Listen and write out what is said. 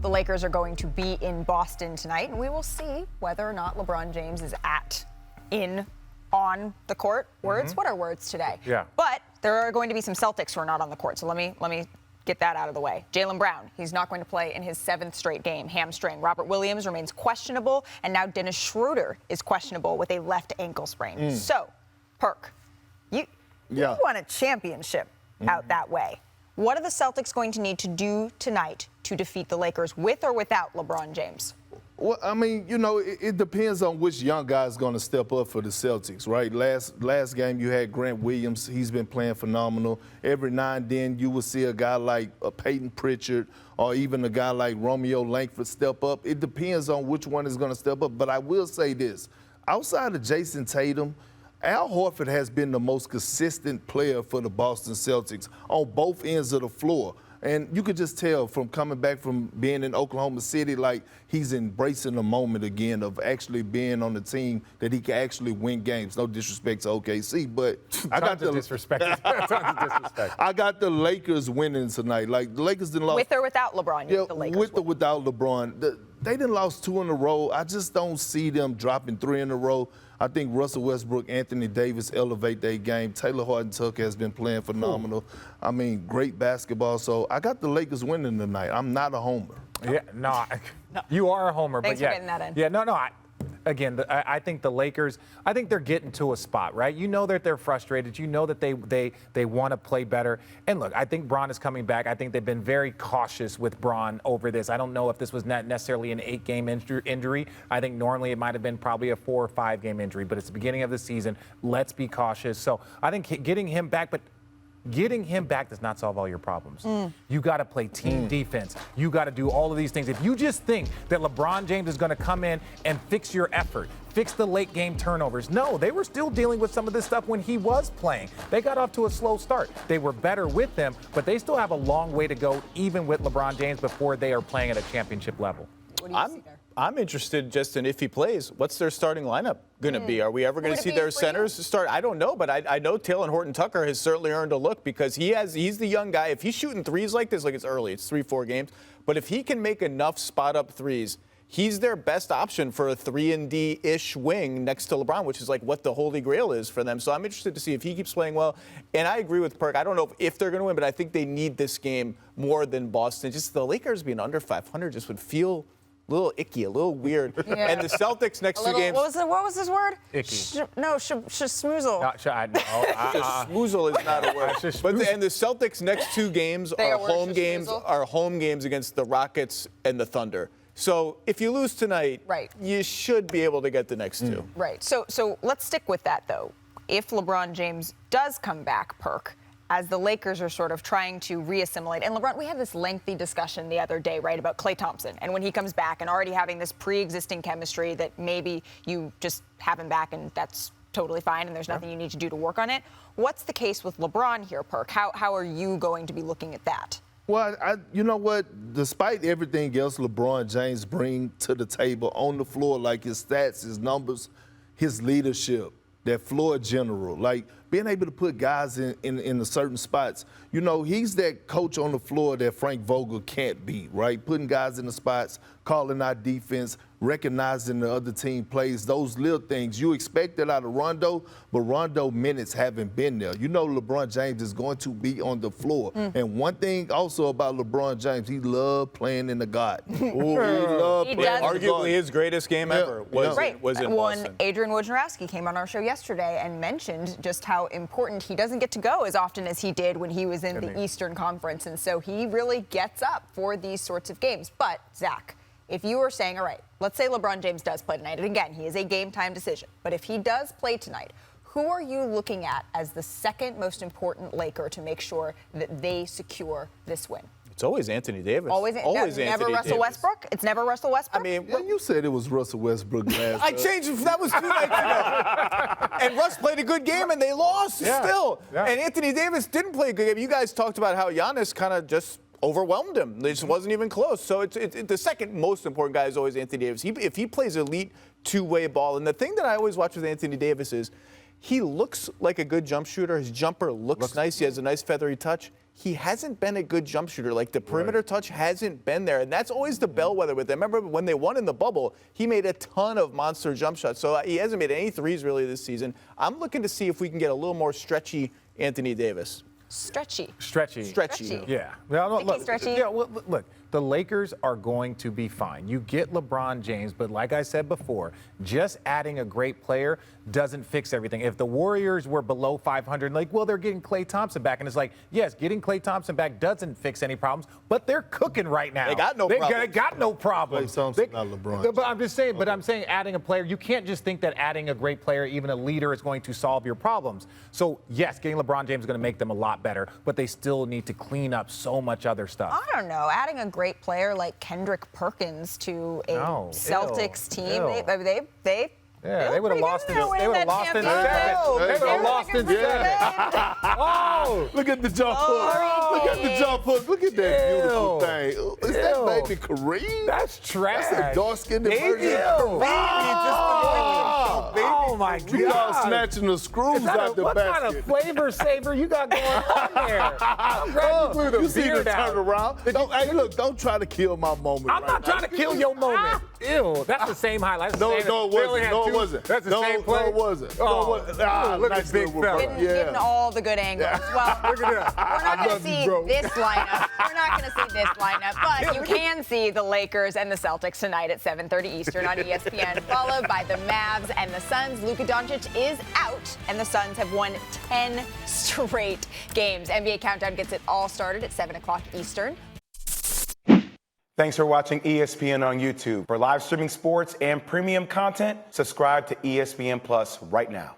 The Lakers are going to be in Boston tonight, and we will see whether or not LeBron James is on the court. Words? What are words today? Yeah. But there are going to be some Celtics who are not on the court, so let me get that out of the way. Jaylen Brown, he's not going to play in his 7th straight game, hamstring. Robert Williams remains questionable, and now Dennis Schroeder is questionable with a left ankle sprain. So, Perk, you won a championship out that way. What are the Celtics going to need to do tonight to defeat the Lakers with or without LeBron James? Well, I mean, it depends on which young guy's going to step up for the Celtics, right? Last game you had Grant Williams. He's been playing phenomenal. Every now and then you will see a guy like Peyton Pritchard or even a guy like Romeo Langford step up. It depends on which one is going to step up. But I will say this. Outside of Jason Tatum, Al Horford has been the most consistent player for the Boston Celtics on both ends of the floor. And you could just tell from coming back from being in Oklahoma City, like he's embracing the moment again of actually being on the team that he can actually win games. No disrespect to OKC, but I got the disrespect. I got the Lakers winning tonight. Like the Lakers didn't lose. With or without LeBron? Yeah, the Lakers with or without LeBron. They didn't lost 2 in a row. I just don't see them dropping 3 in a row. I think Russell Westbrook, Anthony Davis elevate their game. Taylor Horton-Tucker has been playing phenomenal. I mean, great basketball. So I got the Lakers winning tonight. I'm not a homer. Yeah, no. You are a homer. Thanks but for getting that in. Yeah, no. I think the Lakers, I think they're getting to a spot, right? You know that they're frustrated. You know that they want to play better. And look, I think Bron is coming back. I think they've been very cautious with Bron over this. I don't know if this was not necessarily an 8-game injury. I think normally it might have been probably a 4 or 5-game injury, but it's the beginning of the season. Let's be cautious. So I think getting him back, but getting him back does not solve all your problems. You got to play team defense. You got to do all of these things. If you just think that LeBron James is going to come in and fix your effort, fix the late game turnovers, no, they were still dealing with some of this stuff when he was playing. They got off to a slow start. They were better with him, but they still have a long way to go, even with LeBron James, before they are playing at a championship level. What do you see there? I'm interested just in if he plays. What's their starting lineup going to be? Are we ever going to see their centers start? I don't know, but I know Taylor Horton-Tucker has certainly earned a look because he's the young guy. If he's shooting threes like this, like it's early, it's 3-4 games, but if he can make enough spot-up threes, he's their best option for a 3-and-D-ish wing next to LeBron, which is like what the holy grail is for them. So I'm interested to see if he keeps playing well. And I agree with Perk. I don't know if they're going to win, but I think they need this game more than Boston. Just the Lakers being under 500 just would feel a little icky, a little weird. Yeah. And the Celtics next 2 games. What was his word? Icky. Schmoozle. Schmoozle is not a word. And the Celtics' next 2 games are home games against the Rockets and the Thunder. So if you lose tonight, you should be able to get the next 2. Right. So let's stick with that, though. If LeBron James does come back, Perk, as the Lakers are sort of trying to reassimilate. And LeBron, we had this lengthy discussion the other day, right, about Klay Thompson. And when he comes back and already having this pre-existing chemistry that maybe you just have him back and that's totally fine and there's nothing you need to do to work on it. What's the case with LeBron here, Perk? How are you going to be looking at that? Well, you know what? Despite everything else LeBron James brings to the table on the floor, like his stats, his numbers, his leadership, that floor general, like being able to put guys in certain spots. You know, he's that coach on the floor that Frank Vogel can't beat, right? Putting guys in the spots, calling out defense, recognizing the other team plays, those little things. You expect it out of Rondo, but Rondo minutes haven't been there. You know LeBron James is going to be on the floor. And one thing also about LeBron James, he loved playing in the garden. He loved playing Arguably his greatest game ever was in Boston. When Adrian Wojnarowski came on our show yesterday and mentioned just how important he doesn't get to go as often as he did when he was in the Eastern Conference. And so he really gets up for these sorts of games. But, Zach, if you were saying, all right, let's say LeBron James does play tonight, and again, he is a game-time decision, but if he does play tonight, who are you looking at as the second most important Laker to make sure that they secure this win? It's always Anthony Davis. Always never Russell Westbrook? It's never Russell Westbrook? I mean, you said it was Russell Westbrook last I changed it. That was 2 nights ago. And Russ played a good game, and they lost still. Yeah. And Anthony Davis didn't play a good game. You guys talked about how Giannis kind of just overwhelmed him. It just wasn't even close. So it's the second most important guy is always Anthony Davis. If he plays elite two-way ball, and the thing that I always watch with Anthony Davis is he looks like a good jump shooter. His jumper looks nice. He has a nice feathery touch. he hasn't been a good jump shooter. Like, the perimeter touch hasn't been there, and that's always the bellwether with them. Remember when they won in the bubble, he made a ton of monster jump shots. So he hasn't made any threes really this season. I'm looking to see if we can get a little more stretchy Anthony Davis. Stretchy. Yeah. No, look, stretchy. yeah, well, look, the Lakers are going to be fine. You get LeBron James, but like I said before, just adding a great player doesn't fix everything. If the Warriors were below 500, like, well, they're getting Klay Thompson back. And it's like, yes, getting Klay Thompson back doesn't fix any problems, but they're cooking right now. They got no problems. They got no problems. Klay Thompson, not LeBron. But I'm saying adding a player, you can't just think that adding a great player, even a leader, is going to solve your problems. So, yes, getting LeBron James is going to make them a lot better, but they still need to clean up so much other stuff. I don't know. Adding a great player like Kendrick Perkins to a Celtics team, they would have lost in They would have lost in 7. They would have lost in 7. Oh, Look at the jump hook. Look at the jump hook. Look at that beautiful thing. Is that baby Kareem? That's trash. That's a dark-skinned version of Kareem. Oh, my God. You all snatching the screws out the what basket. kind of flavor saver you got going on there? I'm glad you blew the You see the beard out. turnaround. Hey, look, don't try to kill my moment. I'm not trying to kill your moment. Ew, that's the same highlight. No, it wasn't. That's the same play. No, it wasn't. Oh, look nice at big little fella. reverse. Getting all the good angles. Well, Look at that. we're not going to see bro. this lineup. We're not going to see this lineup, but you can see the Lakers and the Celtics tonight at 7:30 Eastern on ESPN, followed by the Mavs and the Suns. Luka Doncic is out, and the Suns have won 10 straight games. NBA Countdown gets it all started at 7 o'clock Eastern. Thanks for watching ESPN on YouTube. For live streaming sports and premium content, subscribe to ESPN Plus right now.